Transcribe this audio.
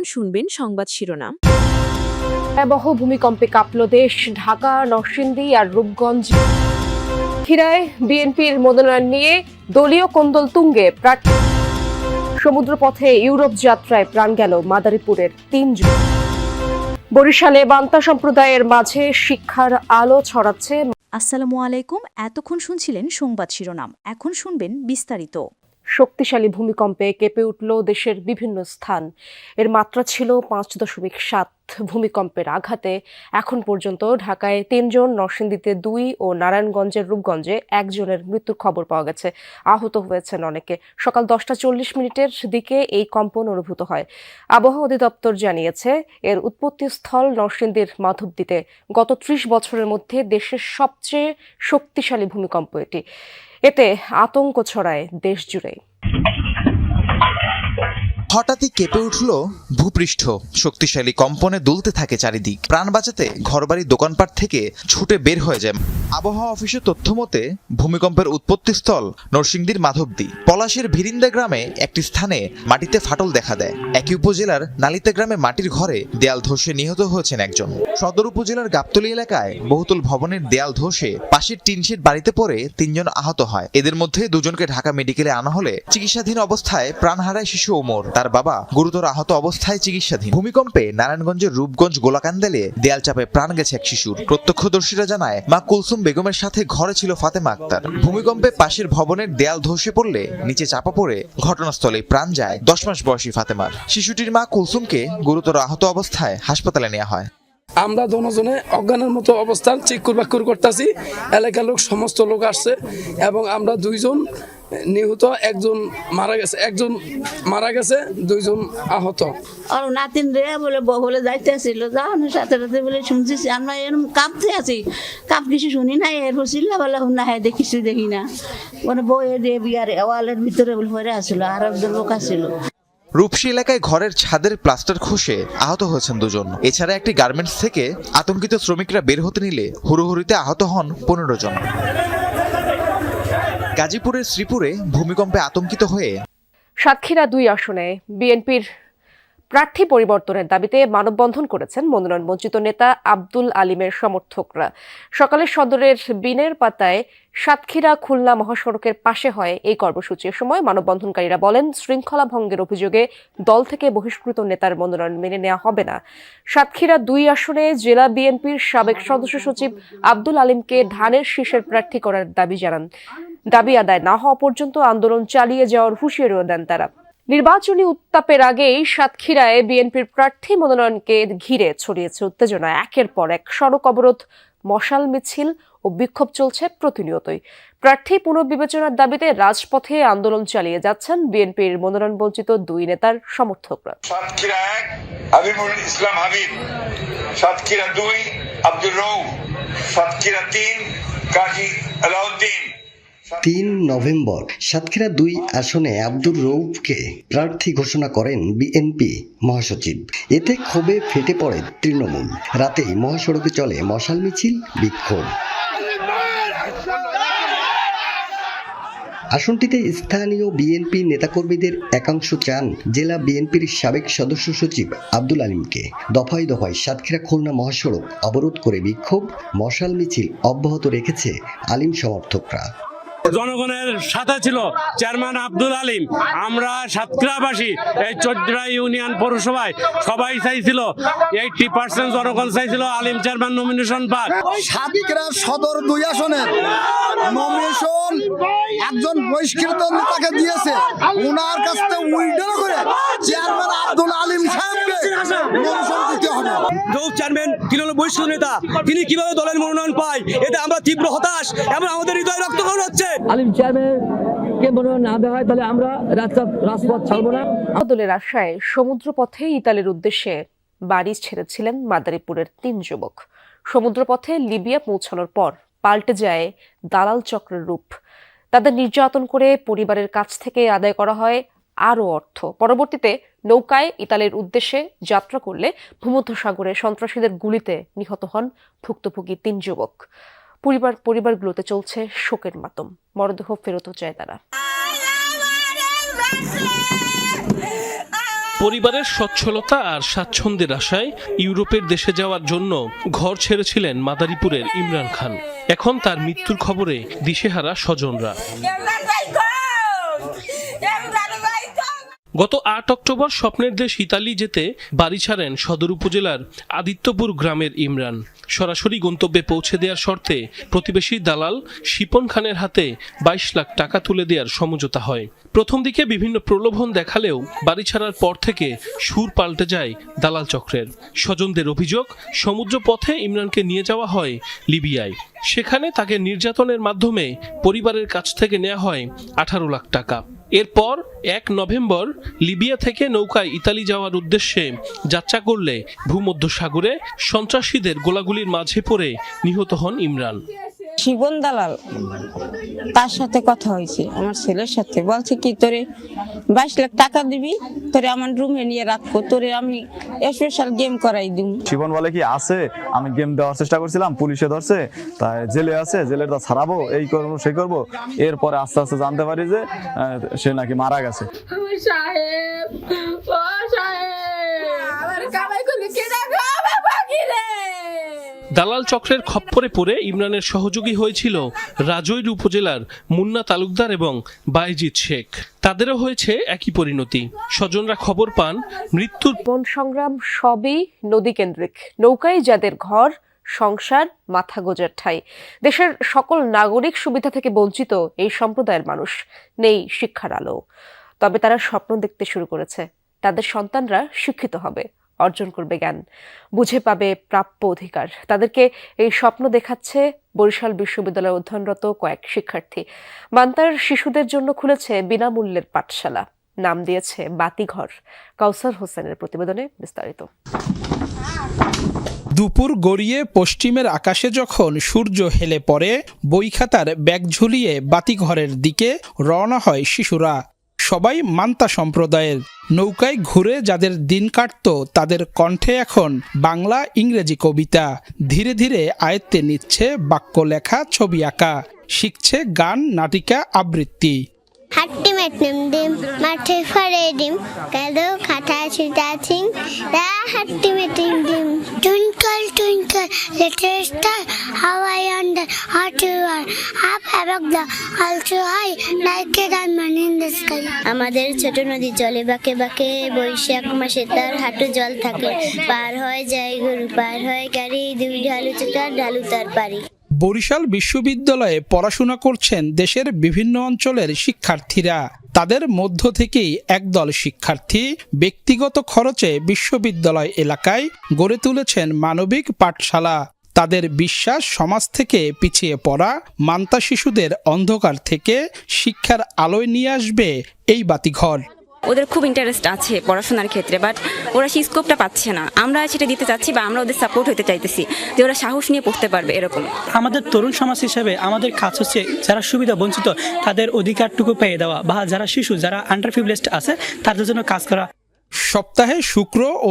এখন শুনবেন সংবাদ শিরোনাম। ভয়াবহ ভূমিকম্পে কাঁপল দেশ। ঢাকা, নরসিংদী আর রূপগঞ্জ ক্ষীরায় বিএনপির মনোনয়ন নিয়ে দলীয় কোন্দল তুঙ্গে। সমুদ্রপথে ইউরোপ যাত্রায় প্রাণ গেল মাদারীপুরের ৩ জন। বরিশালে বান্তা সম্প্রদায়ের মাঝে শিক্ষার আলো ছড়াচ্ছে। আসসালামু আলাইকুম। এতক্ষণ শুনছিলেন সংবাদ শিরোনাম, এখন শুনবেন বিস্তারিত। শক্তিশালী ভূমিকম্পে কেঁপে উঠল দেশের বিভিন্ন স্থান। এর মাত্রা ছিল ৫.৭। ভূমিকম্পের আঘাতে এখন পর্যন্ত ঢাকায় ৩ জন, নরসিংদীতে ২ ও নারায়ণগঞ্জের রূপগঞ্জে ১ জনের মৃত্যুর খবর পাওয়া গেছে। আহত হয়েছেন অনেকে। সকাল 10:40 দিকে এই কম্পন অনুভূত হয়। আবহাওয়া অধিদপ্তর জানিয়েছে, এর উৎপত্তিস্থল নরসিংদীর মাধবদীতে। গত ৩০ বছরের মধ্যে দেশের সবচেয়ে শক্তিশালী ভূমিকম্প এটি। এতে আতঙ্ক ছড়ায় দেশ জুড়ে। হঠাৎই কেঁপে উঠল ভূপৃষ্ঠ। শক্তিশালী কম্পনে দুলতে থাকে চারিদিক। প্রাণ বাঁচাতে ঘরবাড়ি, দোকানপাট থেকে ছুটে বের হয়ে যায়। আবহাওয়া অফিসের তথ্য মতে ভূমিকম্পের উৎপত্তিস্থল নরসিংদীর মাধবদী। পলাশের ভিরিন্দা গ্রামে একটি স্থানে মাটিতে ফাটল দেখা দেয়। একই উপজেলার নালিতা গ্রামে মাটির ঘরে দেয়াল ধসে নিহত হয়েছেন একজন। সদর উপজেলার গাবতলী এলাকায় বহুতল ভবনের দেয়াল ধসে পাশের টিনশেড বাড়িতে পড়ে ৩ জন আহত হয়। এদের মধ্যে 2 জনকে ঢাকা মেডিকেলে আনা হলে চিকিৎসাধীন অবস্থায় প্রাণ হারায় শিশু ওমর। তার বাবা গুরুতর আহত অবস্থায় চিকিৎসাধীন। ভূমিকম্পে নারায়ণগঞ্জের রূপগঞ্জ গোলাকান্দালে দেয়াল চাপে প্রাণ গেছে এক শিশুর। প্রত্যক্ষদর্শীরা জানায়, মা কুলসুম বেগমের সাথে ঘরে ছিল ফাতেমা আক্তার। ভূমিকম্পে পাশের ভবনের দেয়াল ধসে পড়লে নিচে চাপা পড়ে ঘটনাস্থলে প্রাণ যায় 10 মাস বয়সী ফাতেমার। শিশুটির মা কুলসুমকে গুরুতর আহত অবস্থায় হাসপাতালে নেওয়া হয়। আমরা দুজনে অজ্ঞানের মতো অবস্থান চিক্কুর বাক্কুর করতেছি। এলাকার লোক, সমস্ত লোক আসছে এবং আমরা 2 জন নিহত, একজন মারা গেছে 2 জন আহত। আর নাতিন রে বলে যাইতেছিল, যাওয়ানোর সাথে সাথে বলে শুনছি আমরা এরকম কাঁপতে আছি, কিছু শুনি না। এরপর চিল্লা বলা না, হ্যাঁ দেখিস দেখি না, মানে বইয়ে দিয়ে বিয়ার ওয়ালের ভিতরে ভরে আসছিল, আর একজন লোক আসছিল। রূপসী এলাকায় ঘরের ছাদের প্লাস্টার খসে আহত হয়েছেন 2 জন। এছাড়া একটি গার্মেন্টস থেকে আতঙ্কিত শ্রমিকরা বের হতে নিলে হুড়োহুড়িতে আহত হন 15 জন। গাজীপুরের শ্রীপুরে ভূমিকম্পে আতঙ্কিত হয়ে সাতক্ষীরা 2 আসনে বিএনপির প্রার্থী পরিবর্তনের দাবিতে মানববন্ধন করেছেন মনোনয়ন বঞ্চিত নেতা আব্দুল আলিমের সমর্থকরা। সকালে সদরের বিনের পাতায় সাতক্ষীরা খুলনা মহাসড়কের পাশে হয় এই কর্মসূচির সময় মানববন্ধনকারীরা বলেন, শৃঙ্খলা ভঙ্গের অভিযোগে দল থেকে বহিষ্কৃত নেতার মনোনয়ন মেনে নেওয়া হবে না। সাতক্ষীরা 2 আসনে জেলা বিএনপির সাবেক সদস্য সচিব আব্দুল আলিমকে ধানের শীষের প্রার্থী করার দাবি জানান। দাবি আদায় না হওয়া পর্যন্ত আন্দোলন চালিয়ে যাওয়ার হুঁশিয়ারিও দেন তারা। নির্বাচনী উত্তাপের আগেই সাতক্ষীরায় বিএনপির প্রার্থী মনোনয়নকে ঘিরে ছড়িয়েছে উত্তেজনা। একের পর এক সড়ক অবরোধ, মশাল মিছিল ও বিক্ষোভ চলছে প্রতিনিয়তই। প্রার্থী পুনর্বিবেচনার দাবিতে রাজপথে আন্দোলন চালিয়ে যাচ্ছেন বিএনপির মনোনয়ন বঞ্চিত 2 নেতার সমর্থকরা। সাতক্ষীরা 1 হাবিবুল ইসলাম হাবিব, সাতক্ষীরা 2 আব্দুর রউফ, সাতক্ষীরা 3 কাজী আলাউদ্দিন। 3 নভেম্বর সাতক্ষীরা 2 আসনে আব্দুর রউফকে প্রার্থী ঘোষণা করেন বিএনপি মহাসচিব। এতে ক্ষোভে ফেটে পড়ে তৃণমূল। রাতেই মহাসড়কে চলে মশাল মিছিল, বিক্ষোভ। আসনটিতে স্থানীয় বিএনপি নেতাকর্মীদের একাংশ চান জেলা বিএনপির সাবেক সদস্য সচিব আব্দুল আলিমকে। দফায় দফায় সাতক্ষীরা খুলনা মহাসড়ক অবরোধ করে বিক্ষোভ, মশাল মিছিল অব্যাহত রেখেছে আলিম সমর্থকরা। জনগণের সাথে ছিল চেয়ারম্যান আব্দুল আলিম। আমরা সাতক্ষীরাবাসী এই 14 ইউনিয়ন পৌরসভায় সবাই চাইছিল, 80% জনগণ চাইছিল আলিম চেয়ারম্যান নমিনেশন পাক। সাতক্ষীরা সদর 2 আসনের নমিনেশন একজন বহিষ্কৃত নেতাকে দিয়েছে। ওনার কাছ থেকে উইথড্র করে চেয়ারম্যান আব্দুল আলিম সাহেবকে নমিনেশন দিতে হবে। রউফ চেয়ারম্যান তিনি হলো বহিষ্কৃত নেতা, তিনি কিভাবে দলের মনোনয়ন পায়, এতে আমরা তীব্র হতাশ এবং আমাদের হৃদয় রক্তক্ষরণ হচ্ছে। আলিম চেয়ারম্যানকে মনোনয়ন না দেওয়া হয় তাহলে আমরা রাজপথ ছাড়বো না। দলের আশায় সমুদ্রপথে ইতালির উদ্দেশ্যে বাড়ি ছেড়েছিলেন মাদারীপুরের 3 যুবক। সমুদ্রপথে লিবিয়া পৌঁছানোর পর পাল্টে যায় দালাল চক্রের রূপ। তাদের নির্যাতন করে পরিবারের কাছ থেকে আদায় করা হয় আরও অর্থ। পরবর্তীতে নৌকায় ইতালির উদ্দেশ্যে যাত্রা করলে ভূমধ্যসাগরে সন্ত্রাসীদের গুলিতে নিহত হন ভুক্তভোগী 3 যুবক। পরিবারগুলোতে চলছে শোকের মাতম। মরদেহ ফেরত চায় তারা। পরিবারের সচ্ছলতা আর স্বাচ্ছন্দ্যের আশায় ইউরোপের দেশে যাওয়ার জন্য ঘর ছেড়েছিলেন মাদারীপুরের ইমরান খান। এখন তার মৃত্যুর খবরে দিশেহারা স্বজনরা। গত ৮ অক্টোবর স্বপ্নের দেশ ইতালি যেতে বাড়ি ছাড়েন সদর উপজেলার আদিত্যপুর গ্রামের ইমরান। সরাসরি গন্তব্যে পৌঁছে দেওয়ার শর্তে প্রতিবেশী দালাল শিপন খানের হাতে ২২ লাখ টাকা তুলে দেওয়ার সমঝোতা হয়। প্রথম দিকে বিভিন্ন প্রলোভন দেখালেও বাড়ি ছাড়ার পর থেকে সুর পাল্টে যায় দালাল চক্রের। স্বজনদের অভিযোগ, সমুদ্র পথে ইমরানকে নিয়ে যাওয়া হয় লিবিয়ায়। সেখানে তাকে নির্যাতনের মাধ্যমে পরিবারের কাছ থেকে নেওয়া হয় ১৮ লাখ টাকা। এরপর ১ নভেম্বর লিবিয়া থেকে নৌকায় ইতালি যাওয়ার উদ্দেশ্যে যাত্রা করলে ভূমধ্যসাগরে সন্ত্রাসীদের গোলাগুলির মাঝে পড়ে নিহত হন ইমরান। শিবন দালাল তার সাথে কথা হয়েছে আমার ছেলের সাথে, বলছে কি তোরে ২২ লাখ টাকা দিবি, তোরে আমার রুমে নিয়ে রাখবো, তোরে আমি স্পেশাল গেম করাই দিব। শিবন বলে কি আছে, আমি গেম দেওয়ার চেষ্টা করছিলাম, পুলিশে ধরছে, তাই জেলে আছে, জেলের তা ছাড়াবো, এই করবো সেই করবো। এরপরে আস্তে আস্তে জানতে পারি যে সে নাকি মারা গেছে। দালাল চক্রের খপ্পরে পড়ে ইমরানের সহযোগী হয়েছিল রাজৈর উপজেলার মুন্না তালুকদার এবং বাইজিৎ শেখ। তাদেরও হয়েছে একই পরিণতি। স্বজনরা খবর পান মৃত্যুর বন সংগ্রাম সবই নদী কেন্দ্রিক। নৌকায় যাদের ঘর সংসার, মাথা গোজার ঠাঁই। দেশের সকল নাগরিক সুবিধা থেকে বঞ্চিত এই সম্প্রদায়ের মানুষ, নেই শিক্ষার আলো। তবে তারা স্বপ্ন দেখতে শুরু করেছে, তাদের সন্তানরা শিক্ষিত হবে, অর্জন করবে জ্ঞান, বুঝে পাবে প্রাপ্য অধিকার। তাদেরকে এই স্বপ্ন দেখাচ্ছে বরিশাল বিশ্ববিদ্যালয়ে অধ্যয়নরত কয়েক শিক্ষার্থী। মান্তার শিশুদের জন্য খুলেছে বিনামূল্যের পাঠশালা, নাম দিয়েছে বাতিঘর। কাউসার হোসেনের প্রতিবেদনে বিস্তারিত। দুপুর গড়িয়ে পশ্চিমের আকাশে যখন সূর্য হেলে পড়ে, বই খাতার ব্যাগ ঝুলিয়ে বাতিঘরের দিকে রওনা হয় শিশুরা। সবাই মান্তা সম্প্রদায়ের। নৌকায় ঘুরে যাদের দিন কাটত, তাদের কণ্ঠে এখন বাংলা ইংরেজি কবিতা। ধীরে ধীরে আয়ত্তে নিচ্ছে বাক্য লেখা, ছবি আঁকা, শিখছে গান, নাটিকা, আবৃত্তি। হাট্টি মেটনিম ডিম মাঠে ফরে ডিম কালো খাতা ছুটাছিং রা হাট্টি মেটিং ডিম twinkle twinkle little star how I wonder how to are up above the also high like a diamond in the sky. আমাদের ছোট নদী চলে বাঁকে বাঁকে, বৈশাখ মাসে তার হাঁটু জল থাকে, পার হয়ে যায় গরু, পার হয় গাড়ি, দুই ঢালু চোটার ঢালু তার পারি। বরিশাল বিশ্ববিদ্যালয়ে পড়াশোনা করছেন দেশের বিভিন্ন অঞ্চলের শিক্ষার্থীরা। তাদের মধ্য থেকেই একদল শিক্ষার্থী ব্যক্তিগত খরচে বিশ্ববিদ্যালয় এলাকায় গড়ে তুলেছেন মানবিক পাঠশালা। তাদের বিশ্বাস, সমাজ থেকে পিছিয়ে পড়া মান্তা শিশুদের অন্ধকার থেকে শিক্ষার আলোয় নিয়ে আসবে এই বাতিঘর। ওদের খুব ইন্টারেস্ট আছে পড়াশোনার ক্ষেত্রে, বাট ওরা সেই স্কোপটা পাচ্ছে না। আমরা সেটা দিতে চাচ্ছি বা আমরা ওদের সাপোর্ট হতে চাইতেছি যে ওরা সাহস নিয়ে পড়তে পারবে এরকম। আমাদের তরুণ সমাজ হিসেবে আমাদের কাজ হচ্ছে যারা সুবিধা বঞ্চিত তাদের অধিকারটুকু পেয়ে দেওয়া, বা যারা শিশু, যারা আন্ডার প্রিভিলেজড আছে তাদের জন্য কাজ করা। সপ্তাহে শুক্র ও